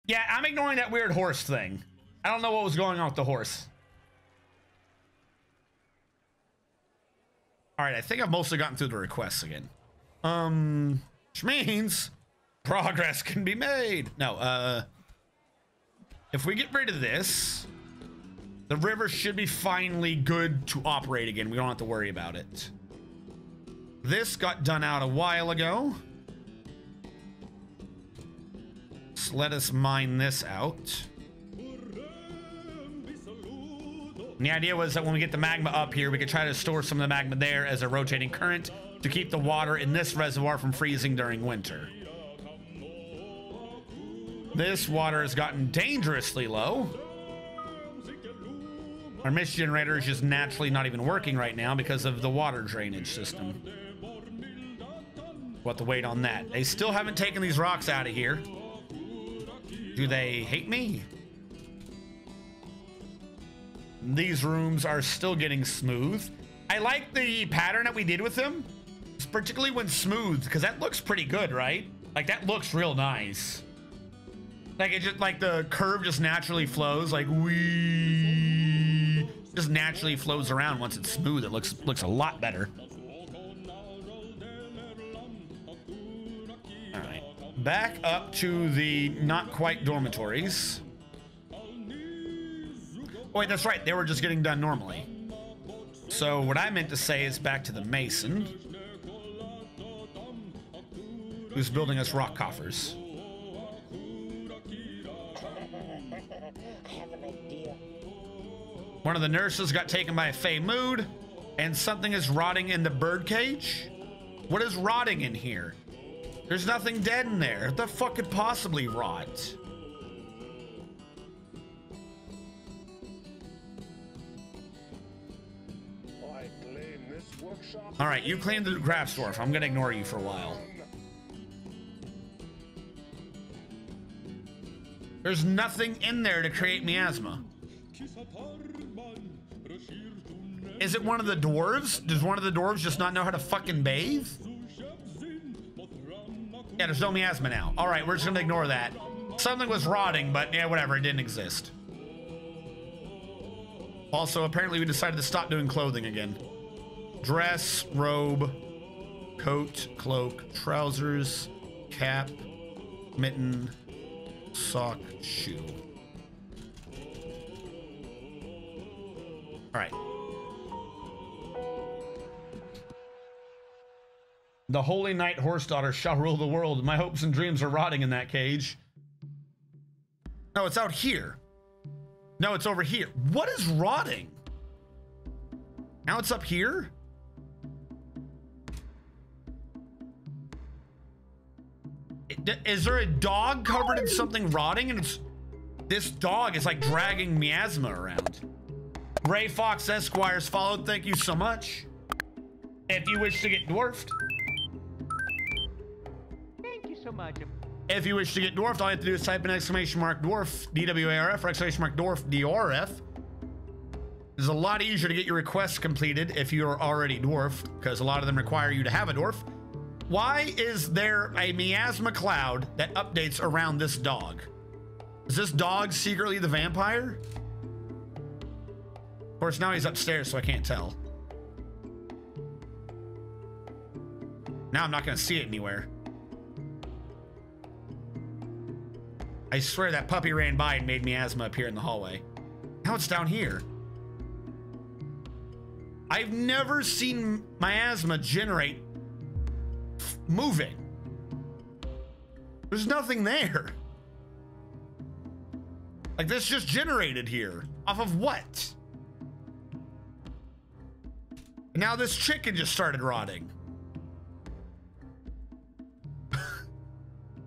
Yeah, I'm ignoring that weird horse thing. I don't know what was going on with the horse. All right, I think I've mostly gotten through the requests again. Which means progress can be made. No, if we get rid of this, the river should be finally good to operate again. We don't have to worry about it. This got done out a while ago. So let us mine this out. And the idea was that when we get the magma up here, we could try to store some of the magma there as a rotating current to keep the water in this reservoir from freezing during winter. This water has gotten dangerously low. Our mist generator is just naturally not even working right now because of the water drainage system. We'll have to wait on that. They still haven't taken these rocks out of here. Do they hate me? These rooms are still getting smooth. I like the pattern that we did with them, particularly when smooth, because that looks pretty good, right? Like that looks real nice. Like it just like the curve just naturally flows, like we just naturally flows around. Once it's smooth, it looks a lot better. All right, back up to the not quite dormitories. Oh, wait, that's right. They were just getting done normally. So what I meant to say is back to the mason, who's building us rock coffers. One of the nurses got taken by a fey mood, and something is rotting in the bird cage. What is rotting in here? There's nothing dead in there. What the fuck could possibly rot? All right, you claim the crafts dwarf. I'm gonna ignore you for a while. There's nothing in there to create miasma. Is it one of the dwarves? Does one of the dwarves just not know how to fucking bathe? Yeah, there's no miasma now. All right, we're just gonna ignore that. Something was rotting, but yeah, whatever, it didn't exist. Also, apparently we decided to stop doing clothing again. Dress, robe, coat, cloak, trousers, cap, mitten, sock, shoe. All right. The holy knight horse daughter shall rule the world. My hopes and dreams are rotting in that cage. No, it's out here. No, it's over here. What is rotting? Now it's up here? Is there a dog covered in something rotting? And it's this dog is like dragging miasma around. Ray Fox Esquires followed. Thank you so much. If you wish to get dwarfed. Thank you so much. If you wish to get dwarfed, all you have to do is type in exclamation mark dwarf, DWARF, or exclamation mark dwarf, DRF. It's a lot easier to get your requests completed if you're already dwarfed, because a lot of them require you to have a dwarf. Why is there a miasma cloud that updates around this dog? Is this dog secretly the vampire? Of course, now he's upstairs, so I can't tell. Now I'm not going to see it anywhere. I swear that puppy ran by and made miasma appear in the hallway. Now it's down here. I've never seen miasma generate moving. There's nothing there. Like this just generated here. Off of what? And now this chicken just started rotting.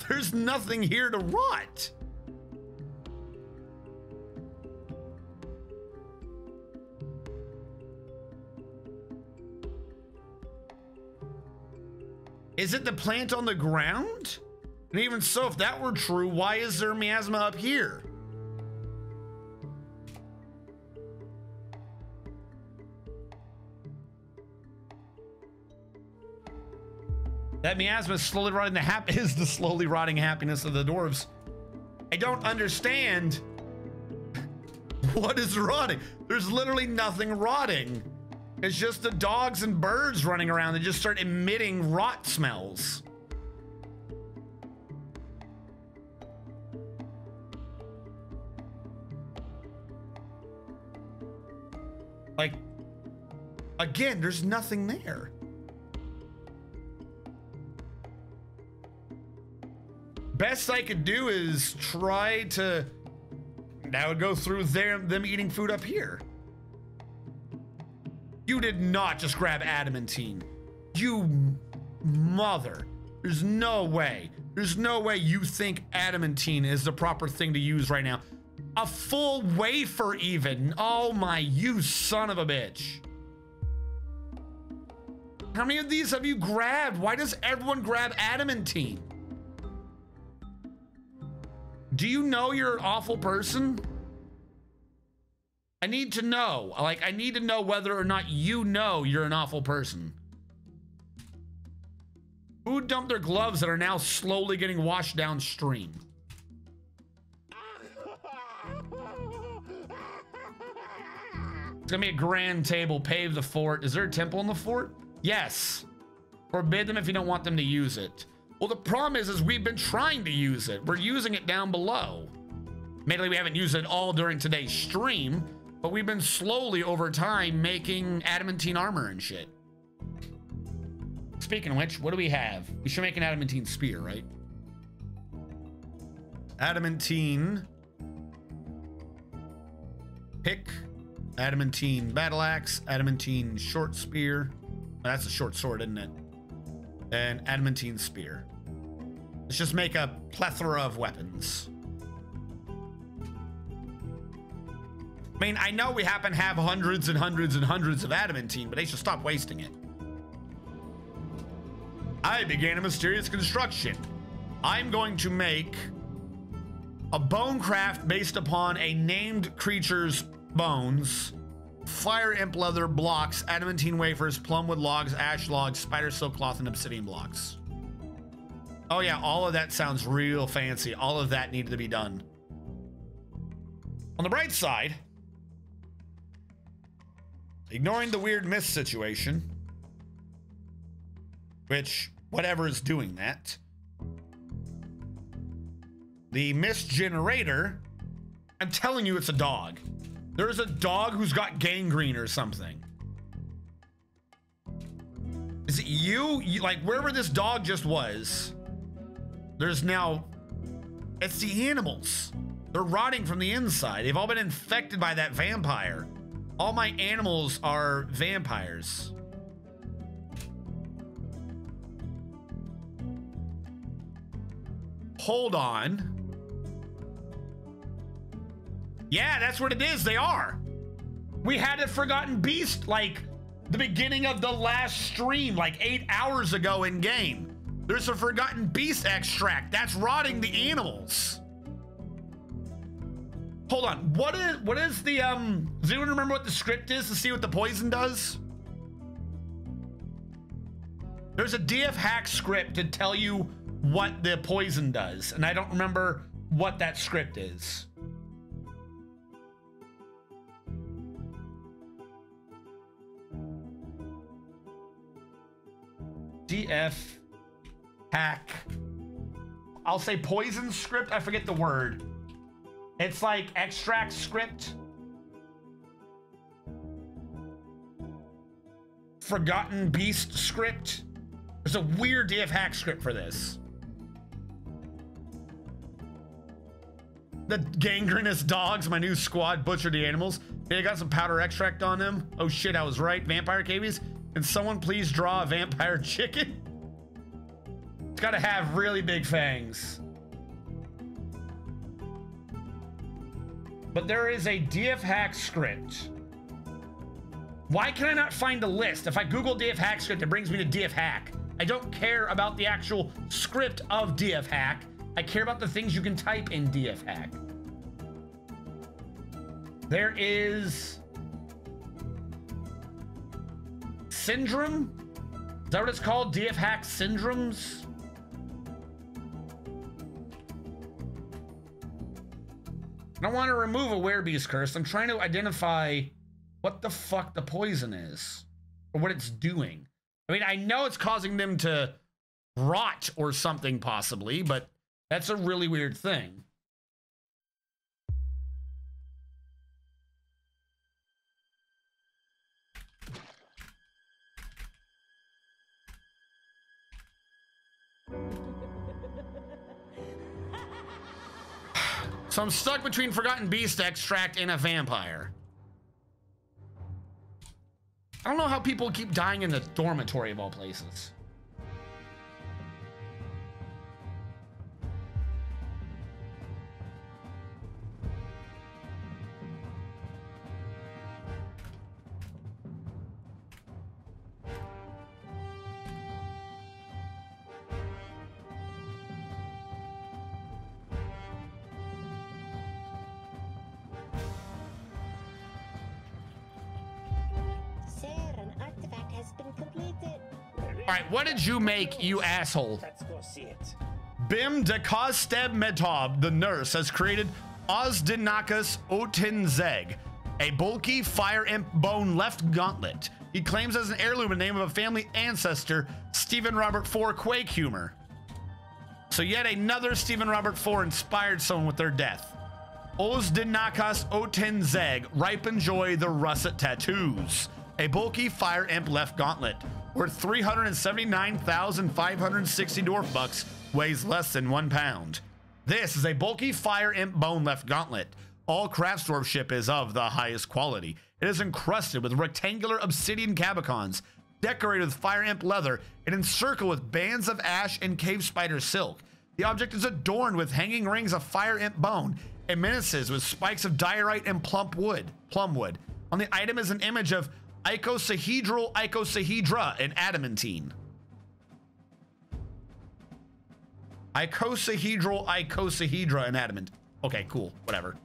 There's nothing here to rot. Is it the plant on the ground? And even so, if that were true, why is there miasma up here? That miasma is slowly rotting the slowly rotting happiness of the dwarves. I don't understand. What is rotting? There's literally nothing rotting. It's just the dogs and birds running around that just start emitting rot smells. Like, again, there's nothing there. Best I could do is try to... That would go through them eating food up here. You did not just grab adamantine. You mother. There's no way. There's no way you think adamantine is the proper thing to use right now. A full wafer even. Oh my, you son of a bitch. How many of these have you grabbed? Why does everyone grab adamantine? Do you know you're an awful person? I need to know. Like, I need to know whether or not you know you're an awful person. Who dumped their gloves that are now slowly getting washed downstream? It's gonna be a grand table. Pave the fort. Is there a temple in the fort? Yes. Forbid them if you don't want them to use it. Well, the problem is we've been trying to use it. We're using it down below. Admittedly, we haven't used it all during today's stream, but we've been slowly over time making adamantine armor and shit. Speaking of which, what do we have? We should make an adamantine spear, right? Adamantine pick, adamantine battle axe, adamantine short spear. That's a short sword, isn't it? And adamantine spear. Let's just make a plethora of weapons. I mean, I know we happen to have hundreds and hundreds and hundreds of adamantine, but they should stop wasting it. I began a mysterious construction. I'm going to make a bone craft based upon a named creature's bones, fire imp leather blocks, adamantine wafers, plumwood logs, ash logs, spider silk cloth, and obsidian blocks. Oh yeah, all of that sounds real fancy. All of that needed to be done. On the bright side, ignoring the weird mist situation, which whatever is doing that, the mist generator, I'm telling you, it's a dog. There's a dog who's got gangrene or something. Is it you? Like, wherever this dog just was, there's now, it's the animals. They're rotting from the inside. They've all been infected by that vampire. All my animals are vampires. Hold on. Yeah, that's what it is. They are. We had a forgotten beast like the beginning of the last stream, like 8 hours ago in game. There's a forgotten beast extract that's rotting the animals. Hold on. What is the does anyone remember what the script is to see what the poison does? There's a DF hack script to tell you what the poison does, and I don't remember what that script is. DF hack. I'll say poison script. I forget the word. It's like extract script. Forgotten beast script. There's a weird DF hack script for this. The gangrenous dogs, my new squad, butchered the animals. They got some powder extract on them. Oh shit, I was right. Vampire cavies. Can someone please draw a vampire chicken? It's gotta have really big fangs. But there is a DF hack script. Why can I not find the list? If I Google DF hack script, it brings me to DF hack. I don't care about the actual script of DF hack. I care about the things you can type in DF hack. There is syndrome. Is that what it's called? DF hack syndromes. I don't want to remove a werebeast curse. I'm trying to identify what the fuck the poison is or what it's doing. I mean, I know it's causing them to rot or something possibly, but that's a really weird thing. So I'm stuck between Forgotten Beast Extract and a vampire. I don't know how people keep dying in the dormitory of all places. What did you make, you asshole? Let's go see it. Bim de Kosteb Metob, the nurse, has created Ozdinakas Otinzeg, a bulky fire imp bone left gauntlet. He claims as an heirloom in the name of a family ancestor, Stephen Robert IV Quake Humor. So yet another Stephen Robert IV inspired someone with their death. Ozdinakas Otinzeg, ripen joy the russet tattoos. A bulky fire imp left gauntlet. Worth 379,560 dwarf bucks, weighs less than 1 pound. This is a bulky fire imp bone left gauntlet. All craft dwarfship is of the highest quality. It is encrusted with rectangular obsidian cabicons, decorated with fire imp leather, and encircled with bands of ash and cave spider silk. The object is adorned with hanging rings of fire imp bone and menaces with spikes of diorite and plum wood. On the item is an image of icosahedra and adamantine. Icosahedra and adamant. Okay, cool. Whatever.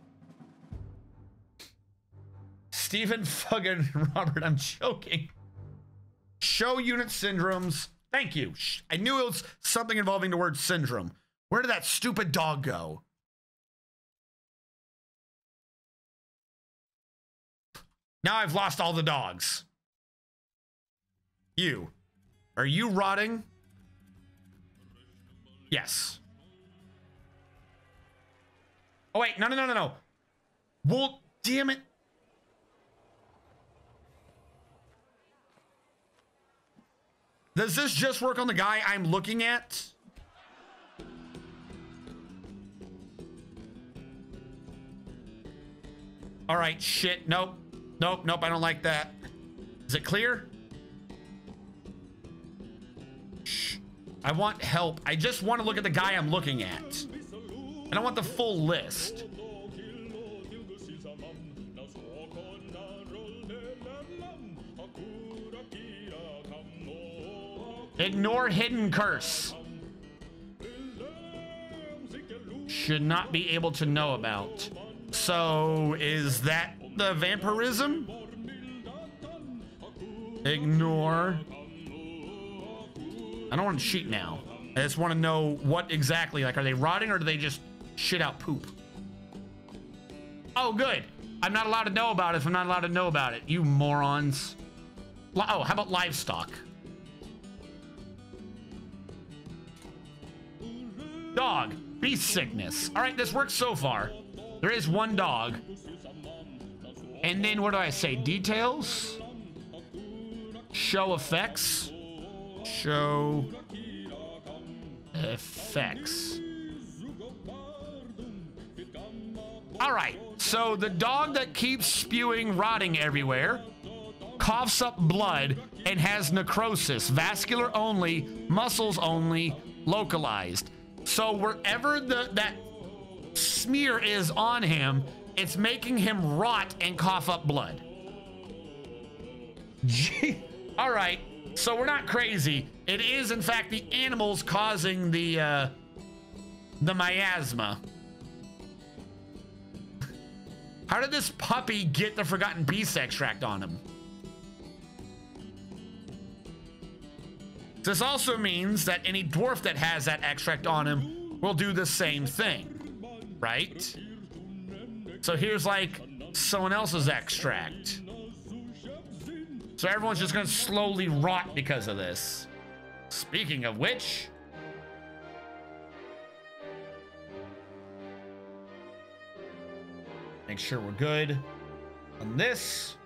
Stephen fucking Robert, I'm joking. Show unit syndromes. Thank you. I knew it was something involving the word syndrome. Where did that stupid dog go? Now I've lost all the dogs. You. Are you rotting? Yes. Oh, wait. No. Well, damn it. Does this just work on the guy I'm looking at? All right, shit. Nope. I don't like that. Is it clear? Shh. I want help. I just want to look at the guy I'm looking at. I don't want the full list. Ignore hidden curse. Should not be able to know about. So is that the vampirism? Ignore. I don't want to cheat now. I just want to know what exactly. Like, are they rotting or do they just shit out poop? Oh, good. I'm not allowed to know about it if I'm not allowed to know about it. You morons. Oh, how about livestock? Dog. Beast sickness. All right, this works so far. There is one dog. And then what do I say? Details? Show effects. Show effects. All right. So the dog that keeps spewing rotting everywhere, coughs up blood, and has necrosis. Vascular only, muscles only, localized. So wherever that smear is on him, it's making him rot and cough up blood. Gee. All right, so we're not crazy. It is, in fact, the animals causing the miasma. How did this puppy get the Forgotten Beast extract on him? This also means that any dwarf that has that extract on him will do the same thing, right? So here's like someone else's extract. So everyone's just gonna slowly rot because of this. Speaking of which, make sure we're good on this.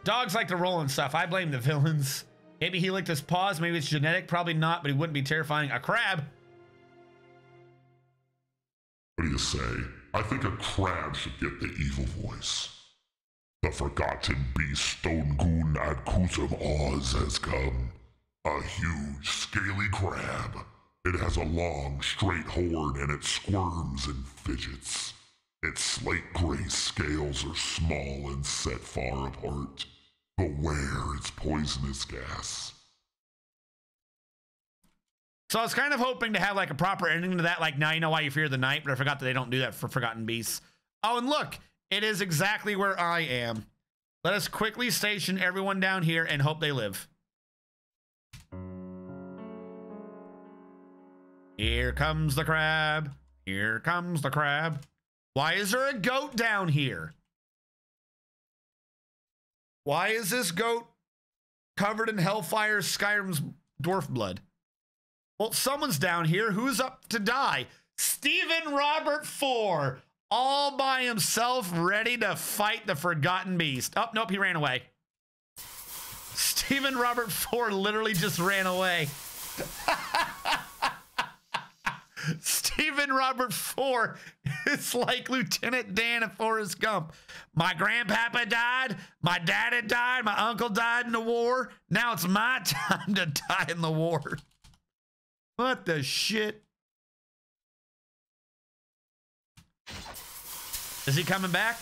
Dogs like to roll and stuff. I blame the villains. Maybe he licked his paws. Maybe it's genetic. Probably not, but he wouldn't be terrifying. A crab. What do you say? I think a crab should get the evil voice. The forgotten beast Stonegoon Adkutum Oz has come. A huge, scaly crab. It has a long, straight horn and it squirms and fidgets. Its slate gray scales are small and set far apart. Beware its poisonous gas. So I was kind of hoping to have like a proper ending to that, like now you know why you fear the night, but I forgot that they don't do that for Forgotten Beasts. Oh, and look, it is exactly where I am. Let us quickly station everyone down here and hope they live. Here comes the crab. Here comes the crab. Why is there a goat down here? Why is this goat covered in Hellfire Skyrim's dwarf blood? Well, someone's down here. Who's up to die? Stephen Robert IV, all by himself, ready to fight the Forgotten Beast. Oh, nope, he ran away. Stephen Robert IV literally just ran away. Stephen Robert IV is like Lieutenant Dan of Forrest Gump. My grandpapa died, my daddy died, my uncle died in the war. Now it's my time to die in the war. What the shit? Is he coming back?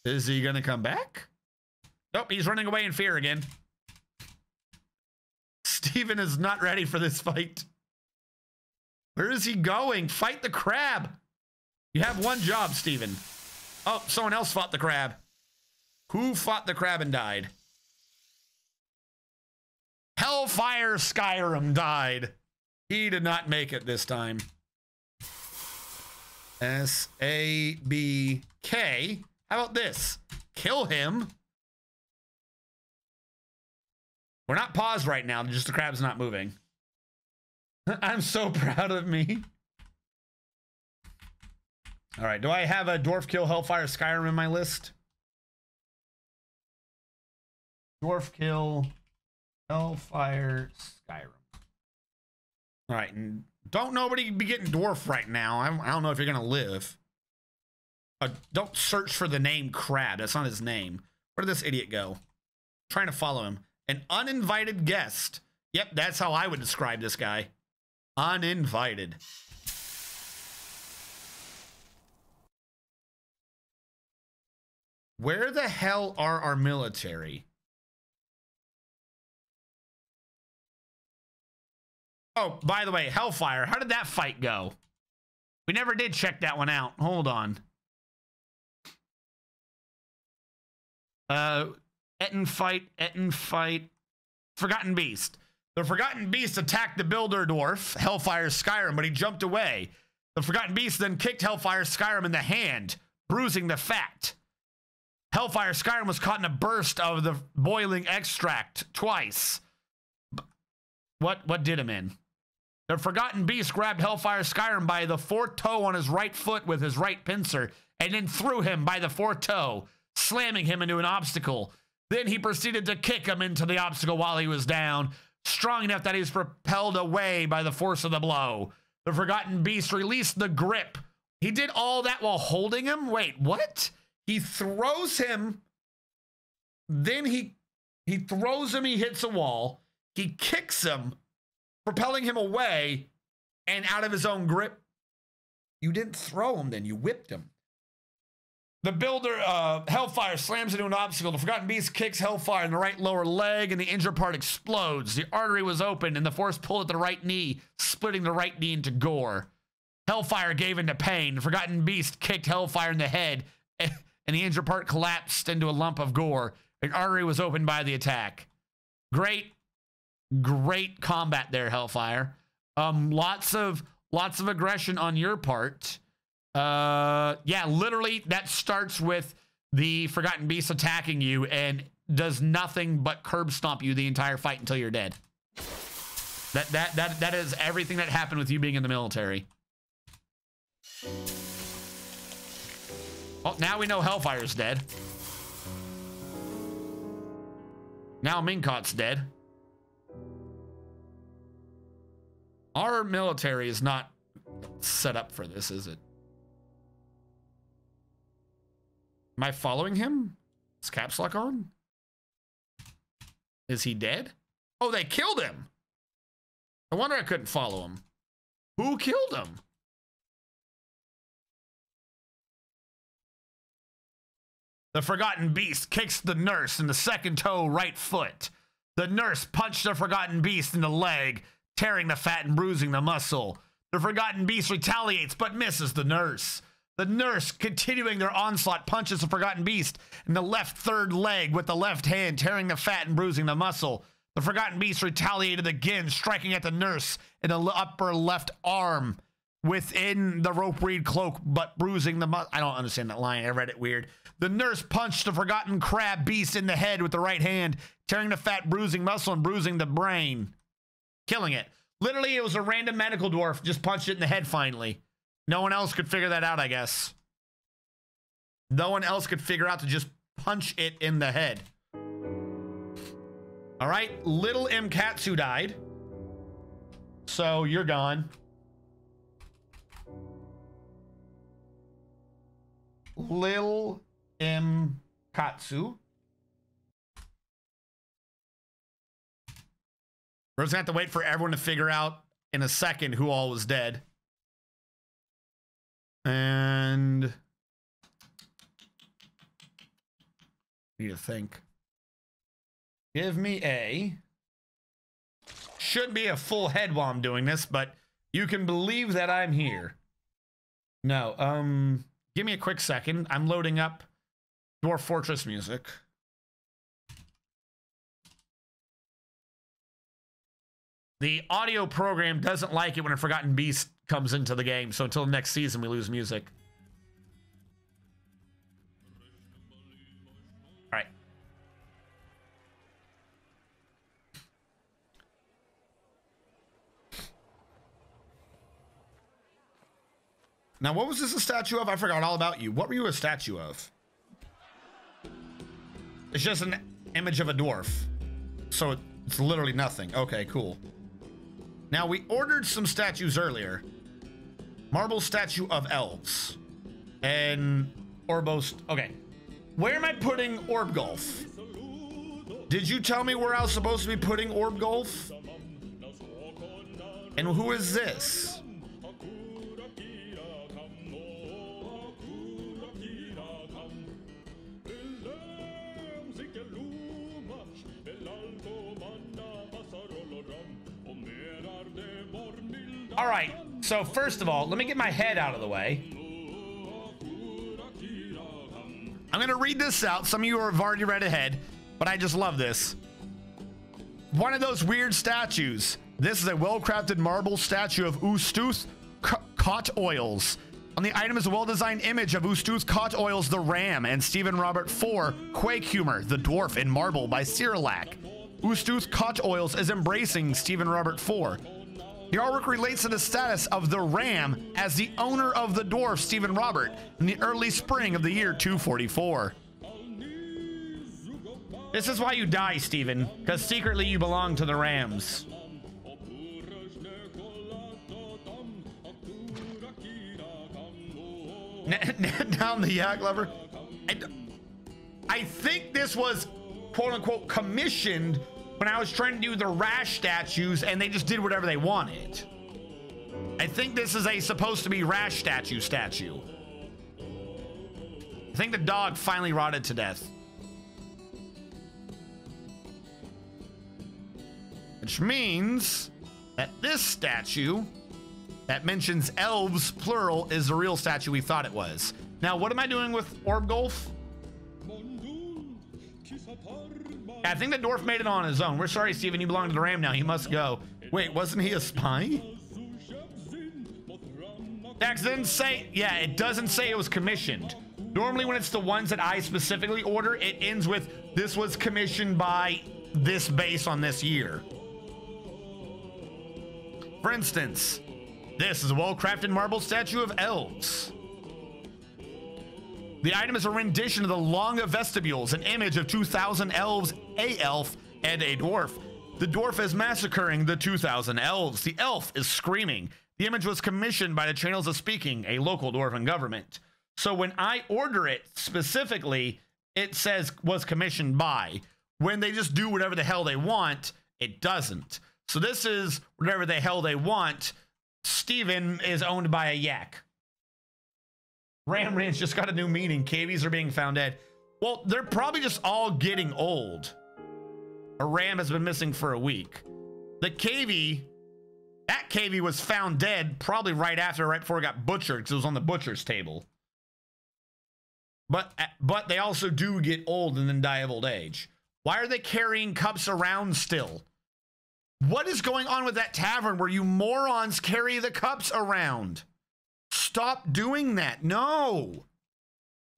Is he gonna come back? Nope, he's running away in fear again. Steven is not ready for this fight. Where is he going? Fight the crab. You have one job, Steven. Oh, someone else fought the crab. Who fought the crab and died? Hellfire Skyrim died. He did not make it this time. S-A-B-K. How about this? Kill him. We're not paused right now. Just the crab's not moving. I'm so proud of me. All right. Do I have a Dwarf Kill Hellfire Skyrim in my list? Dwarf Kill Hellfire Skyrim. All right. And don't nobody be getting dwarf right now. I don't know if you're going to live. Don't search for the name Crab. That's not his name. Where did this idiot go? I'm trying to follow him. An uninvited guest. Yep, that's how I would describe this guy. Uninvited. Where the hell are our military? Oh, by the way, Hellfire. How did that fight go? We never did check that one out. Hold on. Etten fight. Forgotten Beast. The Forgotten Beast attacked the Builder Dwarf, Hellfire Skyrim, but he jumped away. The Forgotten Beast then kicked Hellfire Skyrim in the hand, bruising the fat. Hellfire Skyrim was caught in a burst of the boiling extract twice. What did him in? The Forgotten Beast grabbed Hellfire Skyrim by the fourth toe on his right foot with his right pincer, and then threw him by the fourth toe, slamming him into an obstacle. Then he proceeded to kick him into the obstacle while he was down, strong enough that he was propelled away by the force of the blow. The Forgotten Beast released the grip. He did all that while holding him? Wait, what? He throws him, then he throws him, he hits a wall, he kicks him, propelling him away and out of his own grip. You didn't throw him then, you whipped him. The Builder, Hellfire, slams into an obstacle. The Forgotten Beast kicks Hellfire in the right lower leg, and the injured part explodes. The artery was open, and the force pulled at the right knee, splitting the right knee into gore. Hellfire gave into pain. The Forgotten Beast kicked Hellfire in the head, and the injured part collapsed into a lump of gore. An artery was opened by the attack. Great combat there, Hellfire. Lots of aggression on your part. Yeah, literally that starts with the Forgotten Beast attacking you and does nothing but curb stomp you the entire fight until you're dead. That is everything that happened with you being in the military. Oh, now we know Hellfire's dead. Now Minkot's dead. Our military is not set up for this, is it? Am I following him? Is caps lock on? Is he dead? Oh, they killed him. No wonder I couldn't follow him. Who killed him? The Forgotten Beast kicks the nurse in the second toe right foot. The nurse punched the Forgotten Beast in the leg, tearing the fat and bruising the muscle. The Forgotten Beast retaliates but misses the nurse. The nurse, continuing their onslaught, punches the Forgotten Beast in the left third leg with the left hand, tearing the fat and bruising the muscle. The Forgotten Beast retaliated again, striking at the nurse in the upper left arm within the rope reed cloak, but bruising the muscle. I don't understand that line. I read it weird. The nurse punched the Forgotten Crab Beast in the head with the right hand, tearing the fat, bruising muscle, and bruising the brain. Killing it. Literally, it was a random medical dwarf. Just punched it in the head finally. No one else could figure that out, I guess. No one else could figure out to just punch it in the head. All right, little M. Katsu died. So you're gone. Lil M. Katsu. We're just gonna have to wait for everyone to figure out in a second who all was dead. And need to think. Give me a. Should be a full head while I'm doing this, but you can believe that I'm here. No, give me a quick second. I'm loading up Dwarf Fortress music. The audio program doesn't like it when a Forgotten Beast comes into the game, so until next season we lose music. All right. Now, what was this a statue of? I forgot all about you. What were you a statue of? It's just an image of a dwarf. So it's literally nothing. Okay, cool. Now, we ordered some statues earlier. Marble statue of elves. And Orbos. Okay. Where am I putting Orb Golf? Did you tell me where I was supposed to be putting Orb Golf? And who is this? All right, so first of all, let me get my head out of the way. I'm gonna read this out. Some of you have already read ahead, but I just love this. One of those weird statues. This is a well-crafted marble statue of Ustuth Cot Oils. On the item is a well-designed image of Ustuth Cot Oils the Ram and Stephen Robert IV Quake Humor, the Dwarf in Marble by Cyrillac. Ustuth Cot Oils is embracing Stephen Robert IV. The artwork relates to the status of the Ram as the owner of the dwarf, Stephen Robert, in the early spring of the year 244. This is why you die, Stephen, because secretly you belong to the Rams. Down the yak lover. I think this was quote-unquote commissioned when I was trying to do the Rash statues and they just did whatever they wanted. I think this is supposed to be Rash statue. I think the dog finally rotted to death. Which means that this statue that mentions elves, plural, is the real statue we thought it was. Now, what am I doing with Orb Golf? I think the dwarf made it on his own. We're sorry, Steven. You belong to the Ram now. He must go. Wait, wasn't he a spy? Dax didn't say, yeah, it doesn't say it was commissioned. Normally when it's the ones that I specifically order, it ends with, this was commissioned by this base on this year. For instance, this is a well-crafted marble statue of elves. The item is a rendition of the Long Vestibules, an image of 2,000 elves, a elf, and a dwarf. The dwarf is massacring the 2,000 elves. The elf is screaming. The image was commissioned by the Channels of Speaking, a local dwarven government. So when I order it specifically, it says was commissioned by. When they just do whatever the hell they want, it doesn't. So this is whatever the hell they want. Steven is owned by a yak. Ram Ranch just got a new meaning. KVs are being found dead. Well, they're probably just all getting old. A ram has been missing for a week. The KV, that KV was found dead probably right before it got butchered because it was on the butcher's table. But they also do get old and then die of old age. Why are they carrying cups around still? What is going on with that tavern where you morons carry the cups around? Stop doing that. No.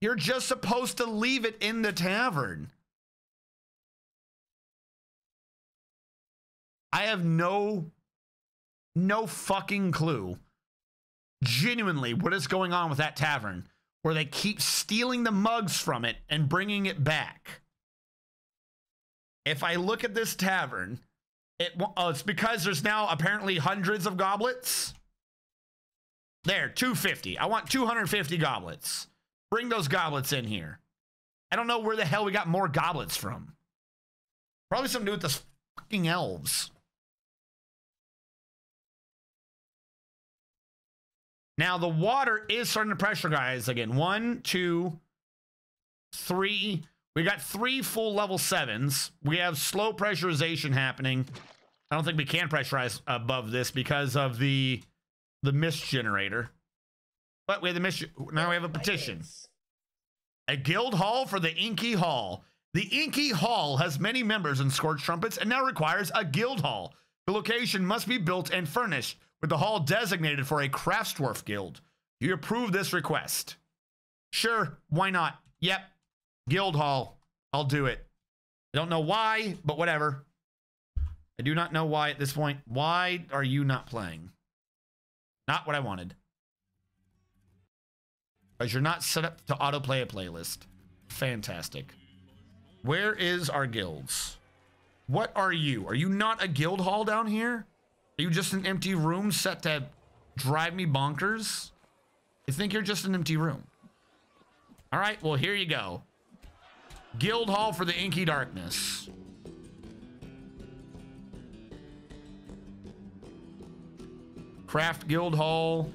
You're just supposed to leave it in the tavern. I have no fucking clue. Genuinely, what is going on with that tavern where they keep stealing the mugs from it and bringing it back? If I look at this tavern, it's because there's now apparently hundreds of goblets. There, 250. I want 250 goblets. Bring those goblets in here. I don't know where the hell we got more goblets from. Probably something to do with the fucking elves. Now, the water is starting to pressure, guys. Again, 1, 2, 3. We got 3 full level 7s. We have slow pressurization happening. I don't think we can pressurize above this because of the mist generator. But we have the mist. Now we have a petition. A guild hall for the Inky Hall. The Inky Hall has many members in ScorchTrumpets and now requires a guild hall. The location must be built and furnished with the hall designated for a craftsdwarf guild. Do you approve this request? Sure, why not? Yep, guild hall. I'll do it. I don't know why, but whatever. I do not know why at this point. Why are you not playing? Not what I wanted. Because you're not set up to autoplay a playlist. Fantastic. Where is our guilds? What are you? Are you not a guild hall down here? Are you just an empty room set to drive me bonkers? I think you're just an empty room. All right, well, here you go. Guild hall for the Inky Darkness. Craft guild hall.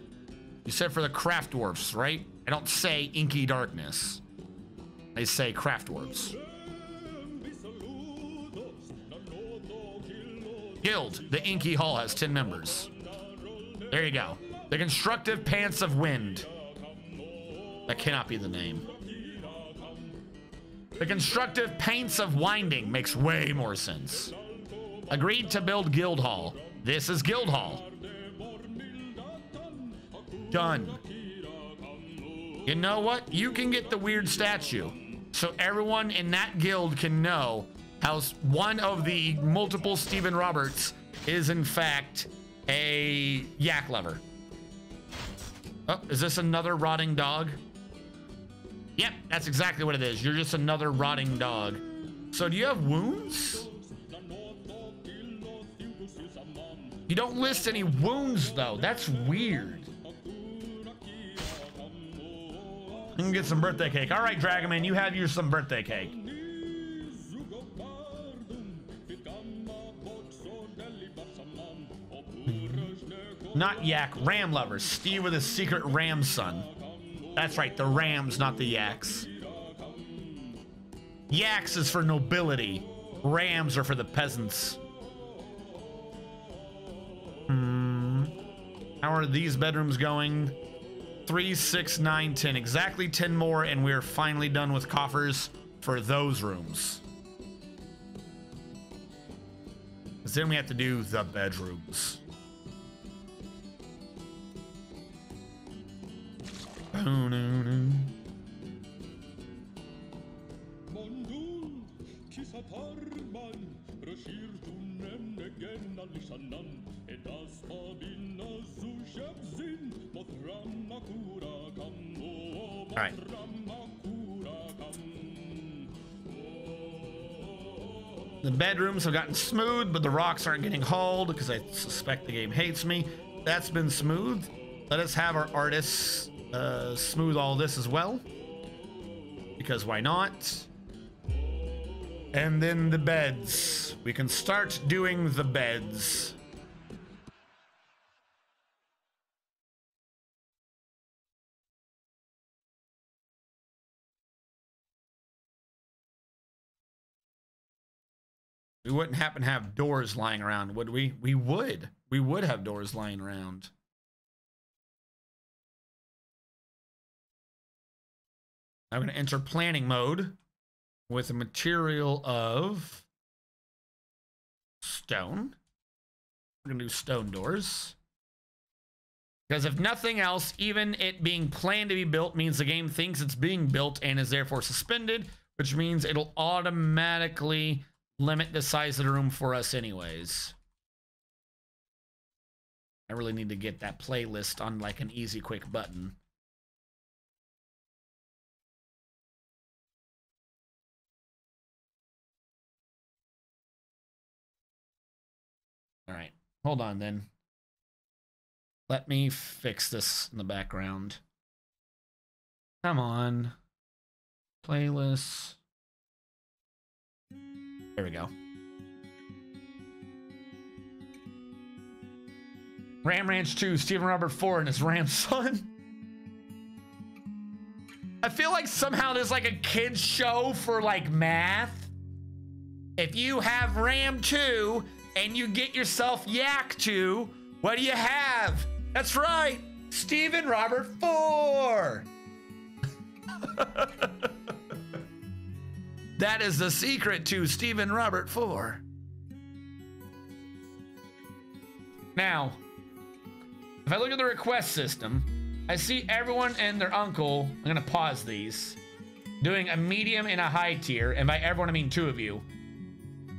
You said for the craft dwarfs, right? I don't say Inky Darkness. I say craft dwarfs. Guild. The Inky Hall has 10 members. There you go. The Constructive Pants of Wind. That cannot be the name. The Constructive Paints of Winding makes way more sense. Agreed to build Guild Hall. This is Guild Hall. Done. You know what? You can get the weird statue. So everyone in that guild can know how one of the multiple Stephen Roberts is in fact a yak lover. Oh, is this another rotting dog? Yep, that's exactly what it is. You're just another rotting dog. So do you have wounds? You don't list any wounds though. That's weird. You can get some birthday cake. All right, Dragonman, you have some birthday cake. Not yak, ram lovers. Steve with his secret ram son. That's right, the rams, not the yaks. Yaks is for nobility. Rams are for the peasants. How are these bedrooms going? 3, 6, 9, 10. Exactly 10 more, and we're finally done with coffers for those rooms. Because then we have to do the bedrooms. Alright. The bedrooms have gotten smooth, but the rocks aren't getting hauled because I suspect the game hates me. That's been smooth. Let us have our artists smooth all this as well, because why not? And then the beds. We can start doing the beds. We wouldn't happen to have doors lying around, would we? We would. We would have doors lying around. I'm going to enter planning mode with a material of stone. We're going to do stone doors. Because if nothing else, even it being planned to be built means the game thinks it's being built and is therefore suspended, which means it'll automatically limit the size of the room for us anyways. I really need to get that playlist on like an easy, quick button. All right, hold on then. Let me fix this in the background. Come on. Playlist. There we go. Ram Ranch 2, Stephen Robert 4 and his Ram son. I feel like somehow there's like a kid's show for like math. If you have Ram 2 and you get yourself Yak 2, what do you have? That's right, Stephen Robert 4. That is the secret to Stephen Robert 4. Now, if I look at the request system, I see everyone and their uncle, I'm gonna pause these, doing a medium and a high tier, and by everyone I mean 2 of you.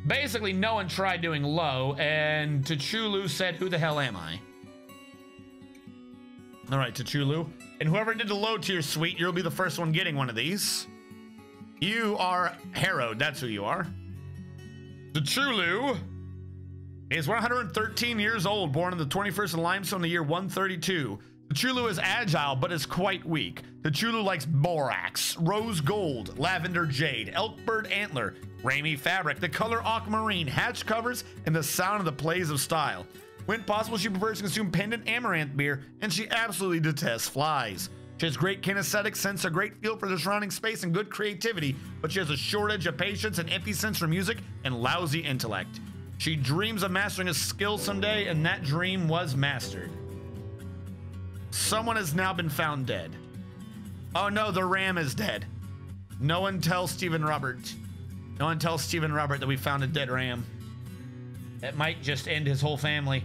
Basically, no one tried doing low, and Tachulu said, who the hell am I? All right, Tachulu. And whoever did the low tier suite, you'll be the first one getting one of these. You are Harrowed, that's who you are. Tachulu is 113 years old, born on the 21st of Limestone, the year 132. Tachulu is agile, but is quite weak. Tachulu likes borax, rose gold, lavender jade, elkbird antler, Ramie fabric, the color aquamarine, hatch covers, and the sound of the plays of style. When possible, she prefers to consume pendant amaranth beer, and she absolutely detests flies. She has great kinesthetic sense, a great feel for the surrounding space, and good creativity, but she has a shortage of patience, an empty sense for music, and lousy intellect. She dreams of mastering a skill someday, and that dream was mastered. Someone has now been found dead. Oh no, the ram is dead. No one tells Stephen Robert. No one tells Stephen Robert that we found a dead ram. That might just end his whole family.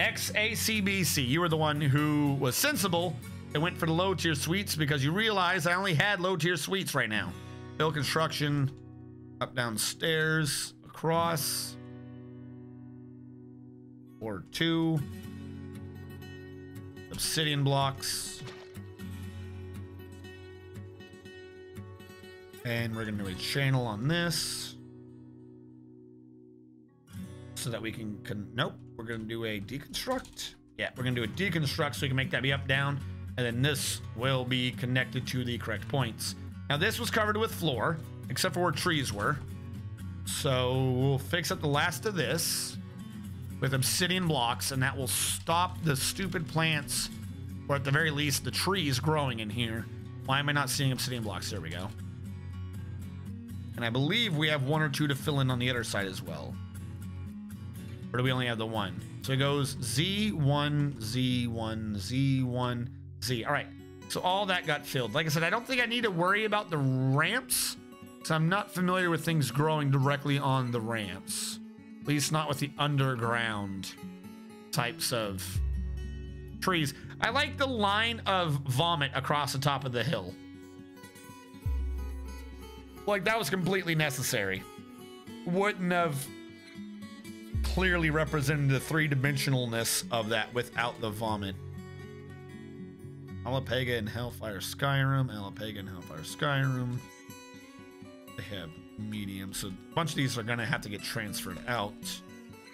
XACBC, you were the one who was sensible and went for the low tier suites because you realized I only had low tier suites right now. Build construction, up, downstairs, across, or 2 obsidian blocks, and we're gonna do a channel on this so that we can nope, we're gonna do a deconstruct. Yeah, we're gonna do a deconstruct so we can make that be up, down, and then this will be connected to the correct points. Now this was covered with floor, except for where trees were. So we'll fix up the last of this with obsidian blocks, and that will stop the stupid plants, or at the very least, the trees growing in here. Why am I not seeing obsidian blocks? There we go. And I believe we have 1 or 2 to fill in on the other side as well. Or do we only have the 1? So it goes Z1, Z1, Z1, Z. All right, so all that got filled. Like I said, I don't think I need to worry about the ramps, because I'm not familiar with things growing directly on the ramps. At least not with the underground types of trees. I like the line of vomit across the top of the hill. Like, that was completely necessary. Wouldn't have clearly represented the three-dimensionalness of that without the vomit. Alapega and Hellfire Skyrim. Alapega and Hellfire Skyrim. They have medium, so a bunch of these are gonna have to get transferred out.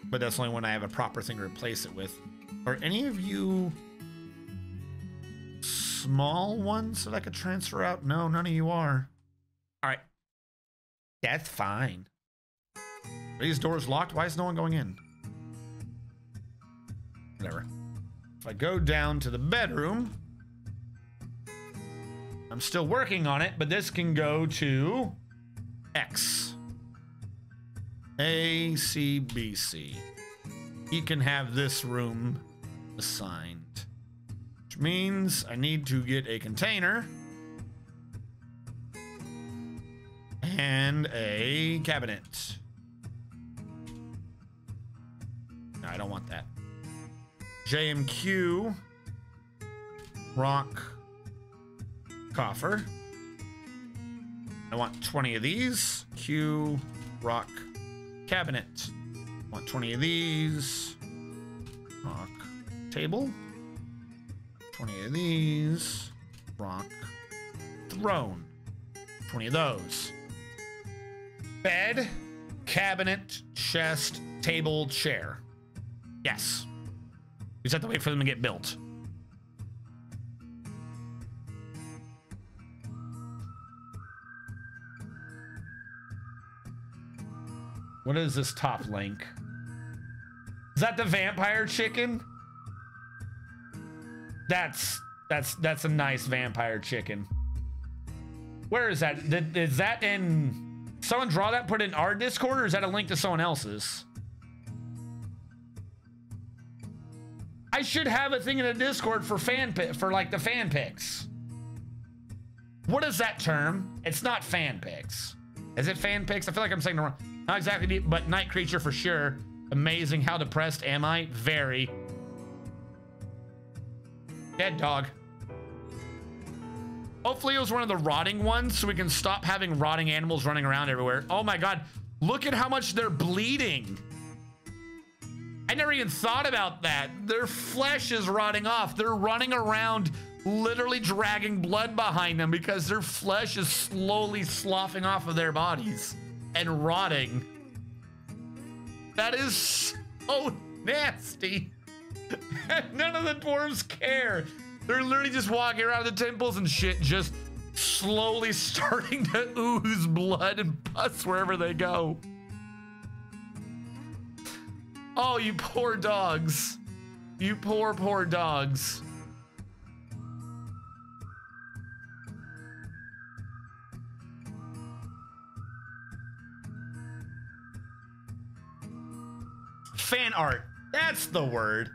But that's only when I have a proper thing to replace it with. Are any of you small ones that I could transfer out? No, none of you are. All right. That's fine. Are these doors locked? Why is no one going in? Whatever. If I go down to the bedroom, I'm still working on it, but this can go to X. A, C, B, C. You can have this room assigned, which means I need to get a container and a cabinet. No, I don't want that. JMQ, rock, coffer. I want 20 of these. Q, rock, cabinet. I want 20 of these. Rock, table. 20 of these. Rock, throne. 20 of those. Bed, cabinet, chest, table, chair. Yes. We just have to wait for them to get built. What is this top link? Is that the vampire chicken? That's a nice vampire chicken. Where is that? Is that in... Someone draw that, put it in our Discord, or is that a link to someone else's? I should have a thing in the Discord for like the fan pics. What is that term? It's not fan pics. Is it fan pics? I feel like I'm saying the wrong. Not exactly deep, but night creature for sure. Amazing. How depressed am I? Very. Dead dog. Hopefully it was one of the rotting ones so we can stop having rotting animals running around everywhere. Oh my God. Look at how much they're bleeding. I never even thought about that. Their flesh is rotting off. They're running around literally dragging blood behind them because their flesh is slowly sloughing off of their bodies and rotting. That is so nasty. None of the dwarves care. They're literally just walking around the temples and shit, just slowly starting to ooze blood and pus wherever they go. Oh, you poor dogs. You poor, poor dogs. Fan art. That's the word.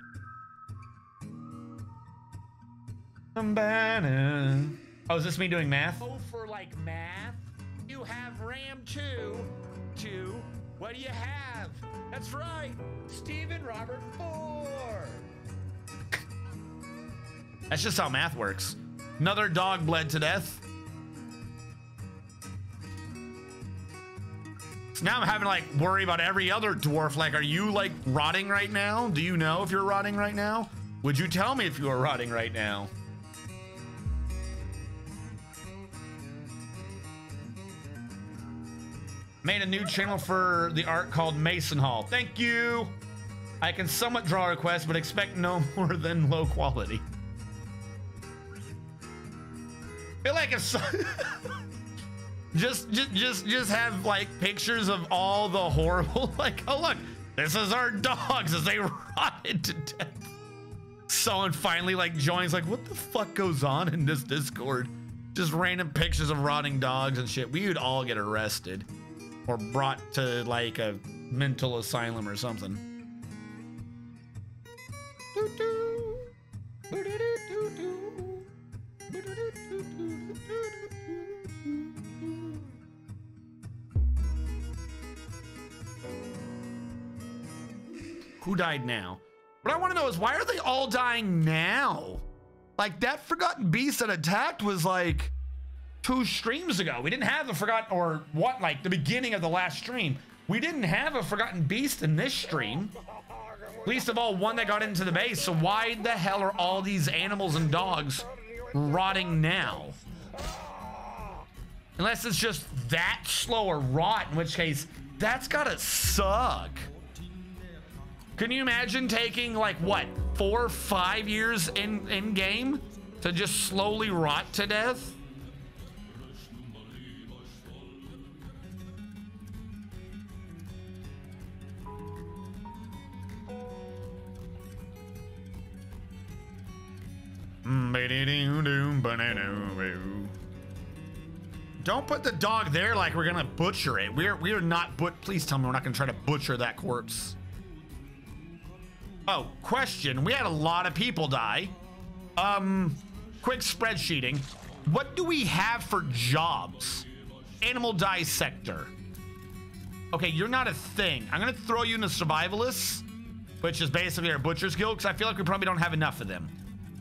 Oh, is this me doing math? Oh, for like math? You have RAM 2. What do you have? That's right. Stephen Robert 4. That's just how math works. Another dog bled to death. So now I'm having to like worry about every other dwarf. Like, are you like rotting right now? Do you know if you're rotting right now? Would you tell me if you are rotting right now? Made a new channel for the art called Mason Hall. Thank you. I can somewhat draw requests, but expect no more than low quality. Feel like if so just have like pictures of all the horrible, like, oh look, this is our dogs as they rotted to death. Someone finally like joins, like, what the fuck goes on in this Discord? Just random pictures of rotting dogs and shit. We would all get arrested or brought to like a mental asylum or something. Who died now? What I want to know is, why are they all dying now? Like, that Forgotten Beast that attacked was like 2 streams ago. We didn't have a Forgotten, or what, like the beginning of the last stream. We didn't have a Forgotten Beast in this stream. Least of all, one that got into the base. So why the hell are all these animals and dogs rotting now? Unless it's just that slow or rot, in which case, that's gotta suck. Can you imagine taking, like, what, 4 or 5 years in game to just slowly rot to death? Don't put the dog there like we're gonna butcher it. We are not please tell me we're not gonna try to butcher that corpse. Oh, question. We had a lot of people die. Quick spreadsheeting. What do we have for jobs? Animal dissector. Okay, you're not a thing. I'm gonna throw you in the survivalists, which is basically our butcher's guild, because I feel like we probably don't have enough of them.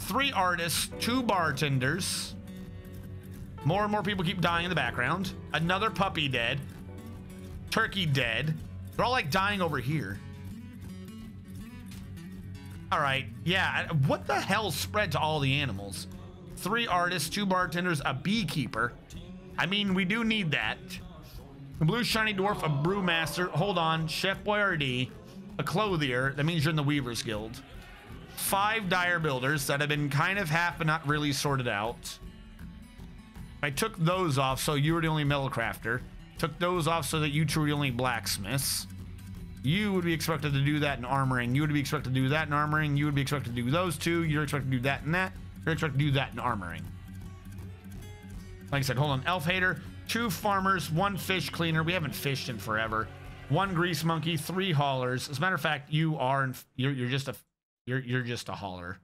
3 artists, 2 bartenders. More and more people keep dying in the background. Another puppy dead. Turkey dead. They're all like dying over here. All right, yeah, what the hell spread to all the animals? 3 artists, 2 bartenders, a beekeeper. I mean, we do need that. A blue shiny dwarf, a brewmaster. Hold on, Chef Boyardee, a clothier. That means you're in the Weaver's Guild. 5 dyer builders that have been kind of half but not really sorted out. I took those off so you were the only metal crafter. Took those off so that you two were the only blacksmiths. You would be expected to do that in armoring. You would be expected to do that in armoring. You would be expected to do those 2. You're expected to do that and that. You're expected to do that in armoring. Like I said, hold on. Elf hater, 2 farmers, 1 fish cleaner. We haven't fished in forever. 1 grease monkey, 3 haulers. As a matter of fact, you're just a hauler.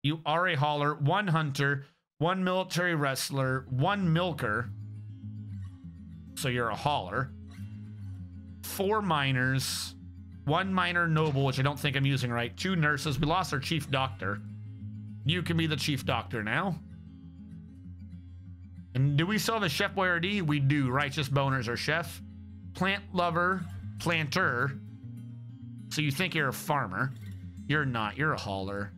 You are a hauler. 1 hunter, 1 military wrestler, 1 milker. So you're a hauler. 4 miners, 1 miner noble, which I don't think I'm using right. 2 nurses. We lost our chief doctor. You can be the chief doctor now. And do we still have a Chef Boyardee? We do. Righteous boners are chef. Plant lover, planter. So you think you're a farmer. You're not. You're a hauler.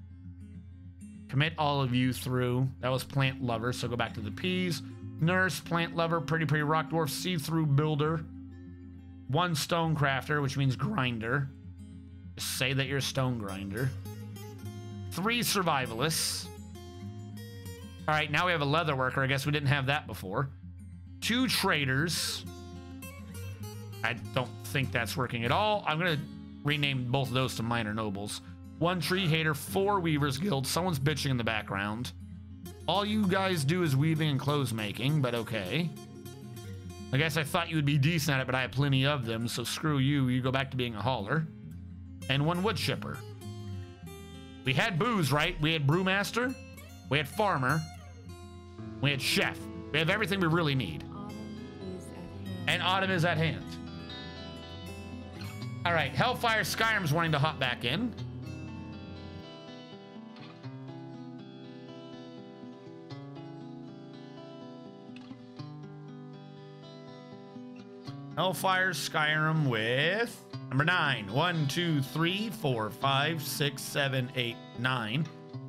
Commit all of you through. That was plant lover, so go back to the P's. Nurse, plant lover, pretty rock dwarf, see-through builder. 1 stone crafter, which means grinder. Just say that you're a stone grinder. 3 survivalists. All right, now we have a leather worker. I guess we didn't have that before. 2 traders. I don't think that's working at all. I'm gonna rename both of those to minor nobles. 1 tree hater, 4 weavers guild. Someone's bitching in the background. All you guys do is weaving and clothes making, but okay. I guess I thought you would be decent at it, but I have plenty of them, so screw you. You go back to being a hauler. And 1 wood chipper. We had booze, right? We had brewmaster. We had farmer. We had chef. We have everything we really need. And autumn is at hand. All right, Hellfire Skyrim's wanting to hop back in. Hellfire Skyrim with number 9. 1, 2, 3, 4, 5, 6, 7, 8, 9.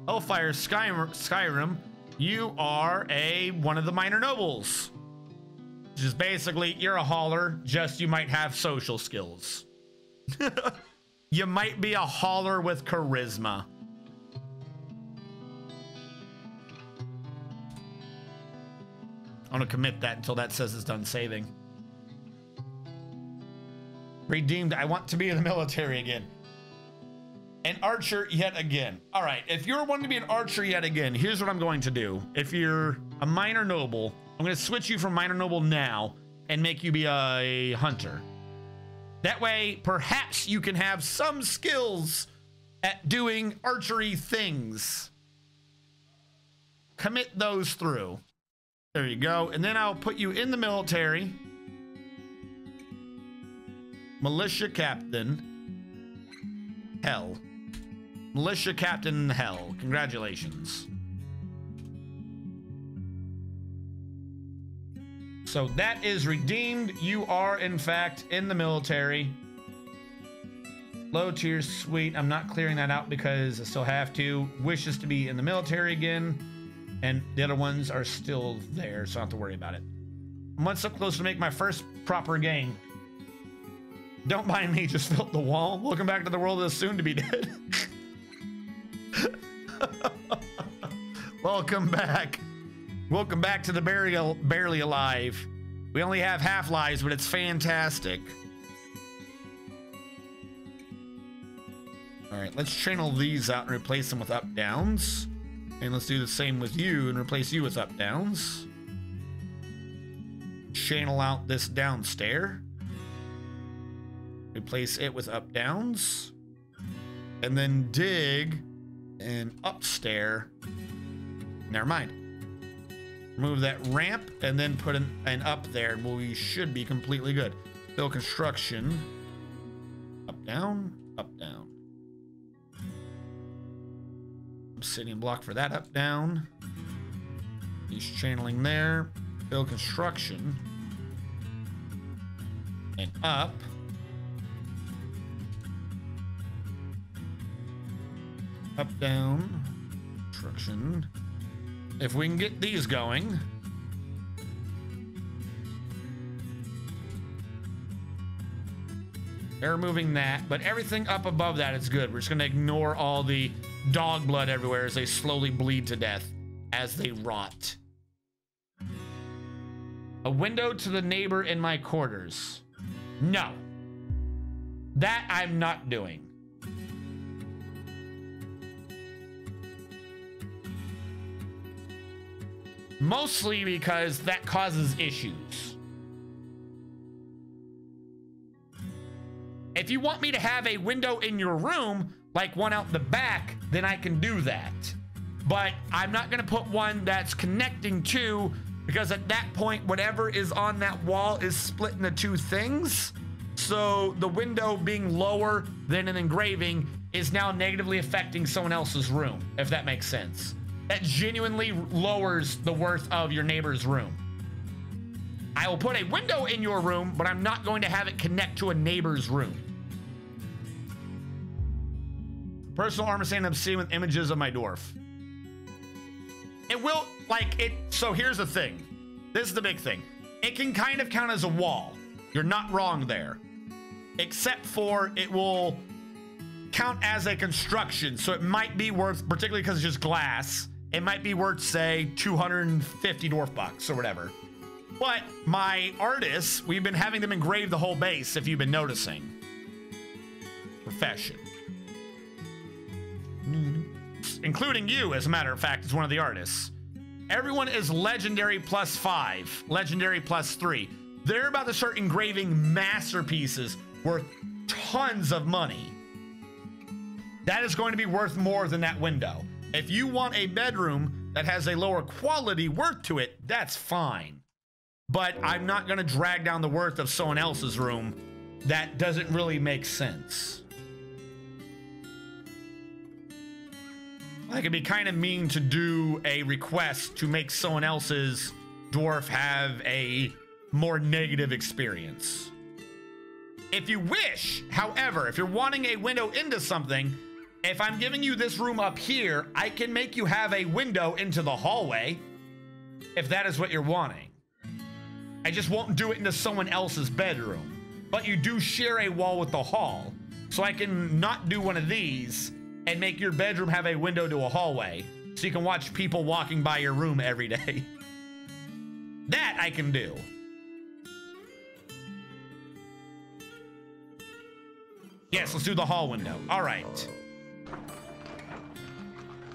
Hellfire Skyrim, you are one of the minor nobles. Which is basically, you're a hauler, just you might have social skills. You might be a hauler with charisma. I'm gonna commit that until that says it's done saving. Redeemed, I want to be in the military again. An archer yet again. All right, if you're wanting to be an archer yet again, here's what I'm going to do. If you're a minor noble, I'm going to switch you from minor noble now and make you be a hunter. That way, perhaps you can have some skills at doing archery things. Commit those through. There you go. And then I'll put you in the military. Militia captain. Hell. Militia Captain Hell. Congratulations. So that is redeemed. You are, in fact, in the military. Low tier, sweet. I'm not clearing that out because I still have to. Wishes to be in the military again. And the other ones are still there, so I don't have to worry about it. I'm one step closer to make my first proper game. Don't mind me, just built the wall. Welcome back to the world of the soon-to-be dead. Welcome back. Welcome back to the barely alive. We only have half lives, but it's fantastic. All right, let's channel these out and replace them with up downs. And let's do the same with you and replace you with up downs. Channel out this downstair. Replace it with up downs. And then dig an upstair. Never mind. Remove that ramp and then put an up there, and we should be completely good. Build construction. Up, down, up, down. Obsidian block for that up, down. He's channeling there. Build construction. And up. Up, down. Construction. If we can get these going. They're removing that, but everything up above that is good. We're just gonna ignore all the dog blood everywhere as they slowly bleed to death as they rot. A window to the neighbor in my quarters. No. That I'm not doing. Mostly because that causes issues. If you want me to have a window in your room, like one out the back, then I can do that. But I'm not gonna put one that's connecting to, because at that point, whatever is on that wall is split into two things. So the window being lower than an engraving is now negatively affecting someone else's room, if that makes sense. That genuinely lowers the worth of your neighbor's room. I will put a window in your room, but I'm not going to have it connect to a neighbor's room. Personal armor stand obsidian with images of my dwarf. It will, like, it, so here's the thing. This is the big thing. It can kind of count as a wall. You're not wrong there. Except for it will count as a construction. So it might be worth, particularly because it's just glass, it might be worth, say, 250 dwarf bucks or whatever. But my artists, we've been having them engrave the whole base, if you've been noticing. Profession. Including you, as a matter of fact, is one of the artists. Everyone is legendary +5, legendary +3. They're about to start engraving masterpieces worth tons of money. That is going to be worth more than that window. If you want a bedroom that has a lower quality worth to it, that's fine. But I'm not going to drag down the worth of someone else's room. That doesn't really make sense. Like, it'd be kind of mean to do a request to make someone else's dwarf have a more negative experience. If you wish, however, if you're wanting a window into something, if I'm giving you this room up here, I can make you have a window into the hallway, if that is what you're wanting. I just won't do it into someone else's bedroom. But you do share a wall with the hall, so I can not do one of these and make your bedroom have a window to a hallway, so you can watch people walking by your room every day. That I can do. Yes, let's do the hall window. All right.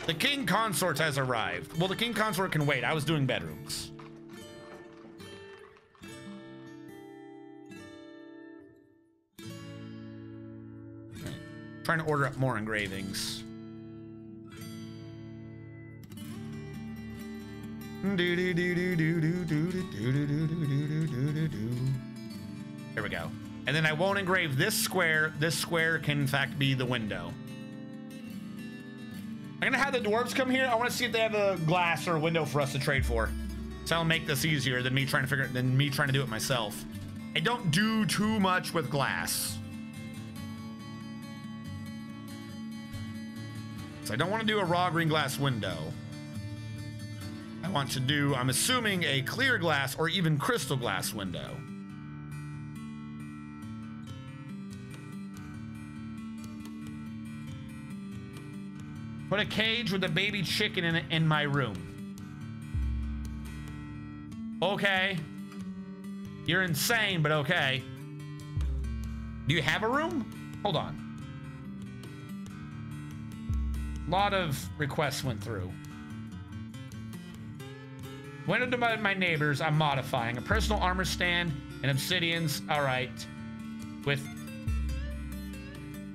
The king consort has arrived. Well, the king consort can wait. I was doing bedrooms. Right. Trying to order up more engravings. There we go. And then I won't engrave this square. This square can, in fact, be the window. I'm gonna have the dwarves come here. I want to see if they have a glass or a window for us to trade for. So that'll make this easier than me trying to do it myself. I don't do too much with glass. So I don't want to do a raw green glass window. I want to do, I'm assuming, a clear glass or even crystal glass window. Put a cage with a baby chicken in it in my room. Okay. You're insane, but okay. Do you have a room? Hold on. A lot of requests went through. Window to my neighbors, I'm modifying. A personal armor stand and obsidians. All right. With...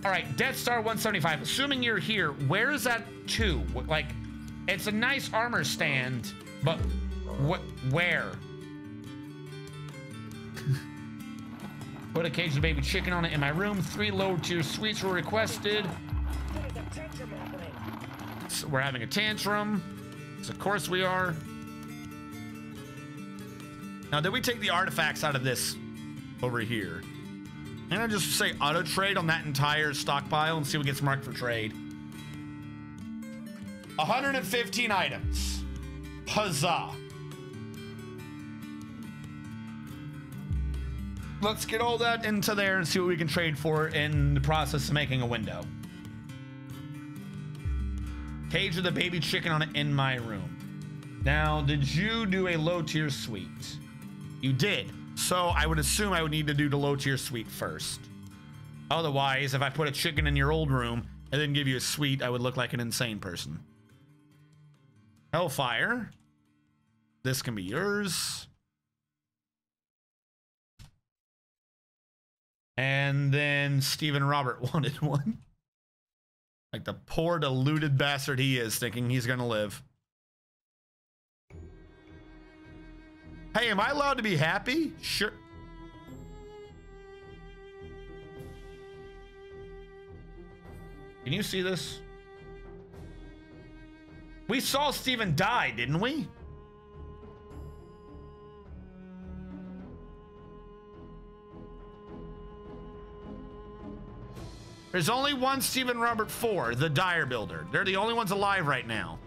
All right, Death Star 175. Assuming you're here, where is that to? Like, it's a nice armor stand, but where? Put a cage of baby chicken on it in my room. 3 low-tier sweets were requested. So we're having a tantrum. So of course we are. Now, did we take the artifacts out of this over here? I'm gonna just say auto trade on that entire stockpile and see what gets marked for trade. 115 items. Huzzah. Let's get all that into there and see what we can trade for in the process of making a window. Cage with a baby chicken on it in my room. Now, did you do a low tier suite? You did. So I would assume I would need to do the low tier suite first. Otherwise, if I put a chicken in your old room and then give you a suite, I would look like an insane person. Hellfire. This can be yours. And then Stephen Robert wanted one. Like the poor deluded bastard he is, thinking he's gonna live. Hey, am I allowed to be happy? Sure. Can you see this? We saw Steven die, didn't we? There's only one Stephen Robert 4, the Dire Builder. They're the only ones alive right now.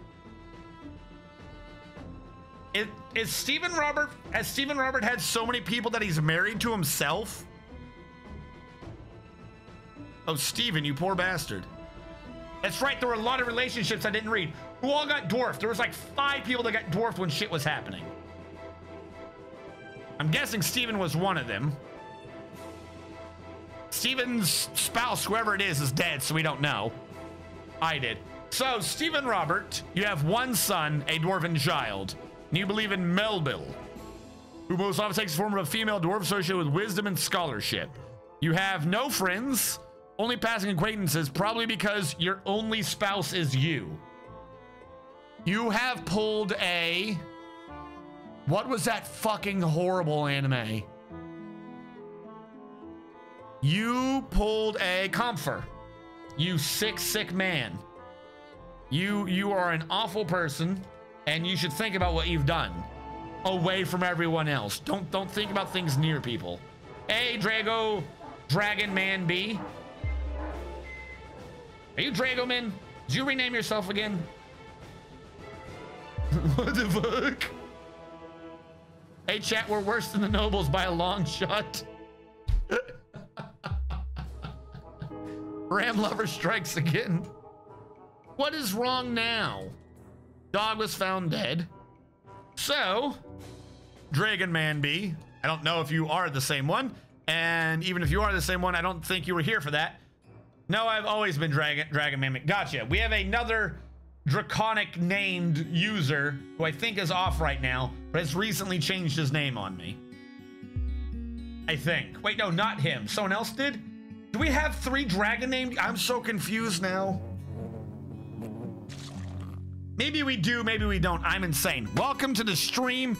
Has Stephen Robert had so many people that he's married to himself? Oh, Stephen, you poor bastard. That's right, there were a lot of relationships I didn't read. Who all got dwarfed? There was like 5 people that got dwarfed when shit was happening. I'm guessing Stephen was one of them. Stephen's spouse, whoever it is dead, so we don't know. I did. So, Stephen Robert, you have one son, a dwarven child. And you believe in Melville, who most often takes the form of a female dwarf associated with wisdom and scholarship. You have no friends, only passing acquaintances, probably because your only spouse is you. You have pulled a... What was that fucking horrible anime? You pulled a Comfer. You sick man. You are an awful person, and you should think about what you've done. Away from everyone else. Don't think about things near people. Hey, Dragon Man B. Are you Dragoman? Did you rename yourself again? What the fuck? Hey, chat, we're worse than the nobles by a long shot. Ram Lover strikes again. What is wrong now? Dog was found dead. So, Dragon Man B, I don't know if you are the same one. And even if you are the same one, I don't think you were here for that. No, I've always been Dragon Man. Gotcha. We have another draconic named user who I think is off right now, but has recently changed his name on me. I think. Wait, no, not him. Someone else did? Do we have 3 dragon named? I'm so confused now. Maybe we do, maybe we don't. I'm insane. Welcome to the stream.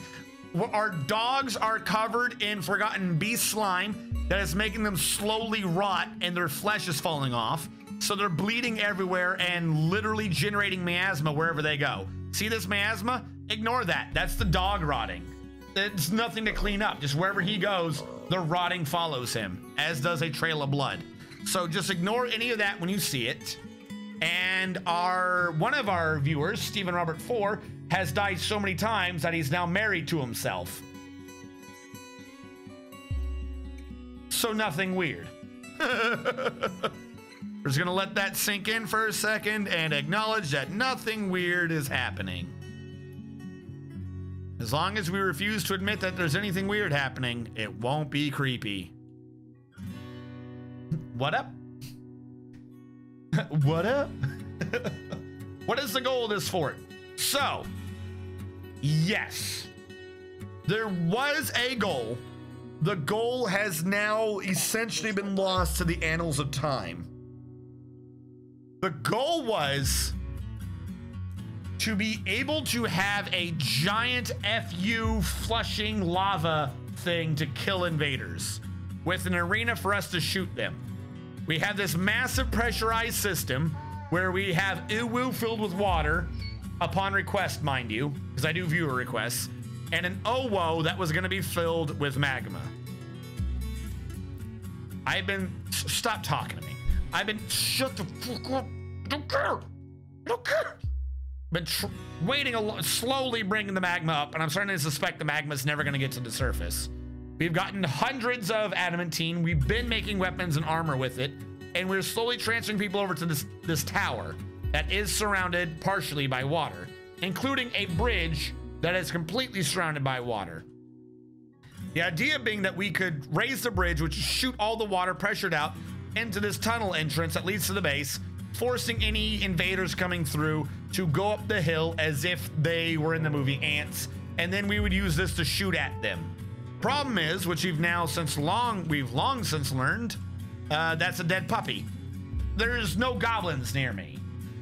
Our dogs are covered in Forgotten Beast slime that is making them slowly rot and their flesh is falling off. So they're bleeding everywhere and literally generating miasma wherever they go. See this miasma? Ignore that. That's the dog rotting. It's nothing to clean up. Just wherever he goes, the rotting follows him, as does a trail of blood. So just ignore any of that when you see it. And one of our viewers, Stephen Robert 4, has died so many times that he's now married to himself. So nothing weird. We're just gonna let that sink in for a second and acknowledge that nothing weird is happening. As long as we refuse to admit that there's anything weird happening, it won't be creepy. What up? What up? What is the goal of this fort? So, yes, there was a goal. The goal has now essentially been lost to the annals of time. The goal was to be able to have a giant FU flushing lava thing to kill invaders with an arena for us to shoot them. We have this massive pressurized system where we have Iwu filled with water upon request, mind you, because I do viewer requests, and an Owo that was going to be filled with magma. Stop talking to me. Shut the fuck up. I don't care. I don't care. Been waiting slowly bringing the magma up, and I'm starting to suspect the magma's never going to get to the surface. We've gotten hundreds of adamantine. We've been making weapons and armor with it, and we're slowly transferring people over to this tower that is surrounded partially by water, including a bridge that is completely surrounded by water. The idea being that we could raise the bridge, which is shoot all the water pressured out into this tunnel entrance that leads to the base, forcing any invaders coming through to go up the hill as if they were in the movie Ants, and then we would use this to shoot at them. Problem is, which we've long since learned, that's a dead puppy. There's no goblins near me.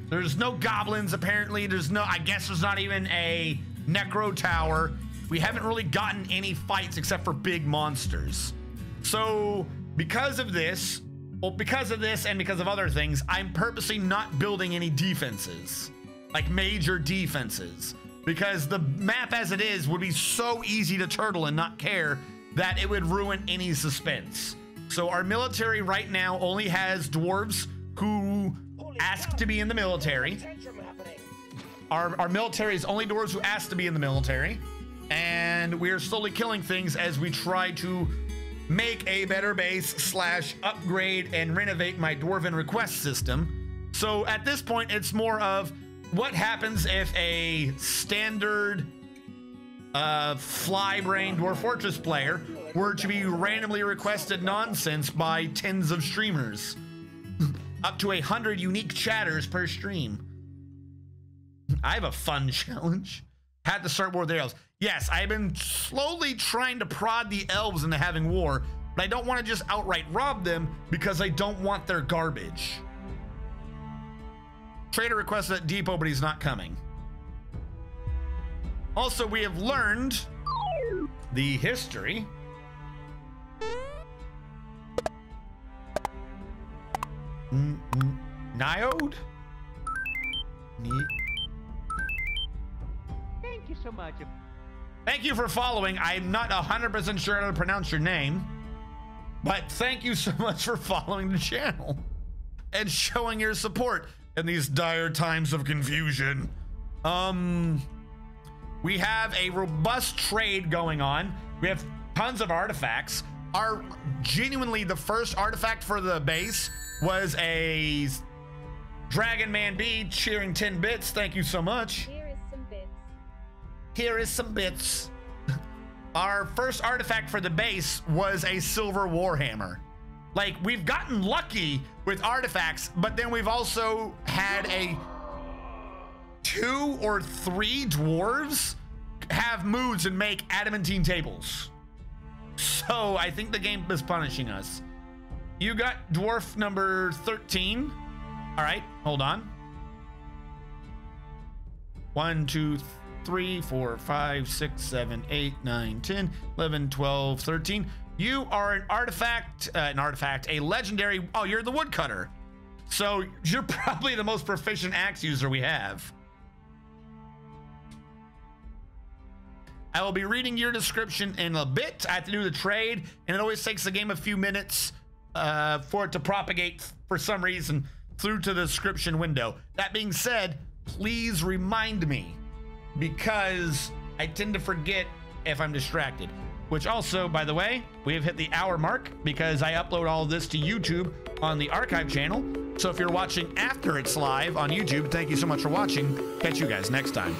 There's no goblins, apparently. I guess there's not even a necro tower. We haven't really gotten any fights except for big monsters. So because of this and because of other things, I'm purposely not building any defenses, like major defenses, because the map as it is would be so easy to turtle and not care that it would ruin any suspense. So our military right now only has dwarves who ask to be in the military. Our military is only dwarves who ask to be in the military, and we are slowly killing things as we try to make a better base / upgrade and renovate my Dwarven Request System. So at this point, it's more of what happens if a standard fly-brained Dwarf Fortress player were to be randomly requested nonsense by tens of streamers. Up to 100 unique chatters per stream. I have a fun challenge. Had to start war with the elves. Yes, I've been slowly trying to prod the elves into having war, but I don't want to just outright rob them because I don't want their garbage. Trader requested at depot, but he's not coming. Also, we have learned the history. Niode? Thank you so much. Thank you for following. I'm not 100% sure how to pronounce your name, but thank you so much for following the channel and showing your support in these dire times of confusion. We have a robust trade going on. We have tons of artifacts. Genuinely, the first artifact for the base was a Dragon Man Bee cheering 10 bits. Thank you so much. Here is some bits. Here is some bits. Our first artifact for the base was a silver warhammer. Like, we've gotten lucky with artifacts, but then we've also had 2 or 3 dwarves have moods and make adamantine tables. So I think the game is punishing us. You got dwarf number 13. All right, hold on. 1, 2, 3, 4, 5, 6, 7, 8, 9, 10, 11, 12, 13. You are an artifact, a legendary. Oh, you're the woodcutter. So you're probably the most proficient axe user we have. I will be reading your description in a bit. I have to do the trade, and it always takes the game a few minutes for it to propagate for some reason through to the description window. That being said, please remind me, because I tend to forget if I'm distracted. Which also, by the way, we have hit the hour mark because I upload all of this to YouTube on the archive channel. So if you're watching after it's live on YouTube, thank you so much for watching. Catch you guys next time.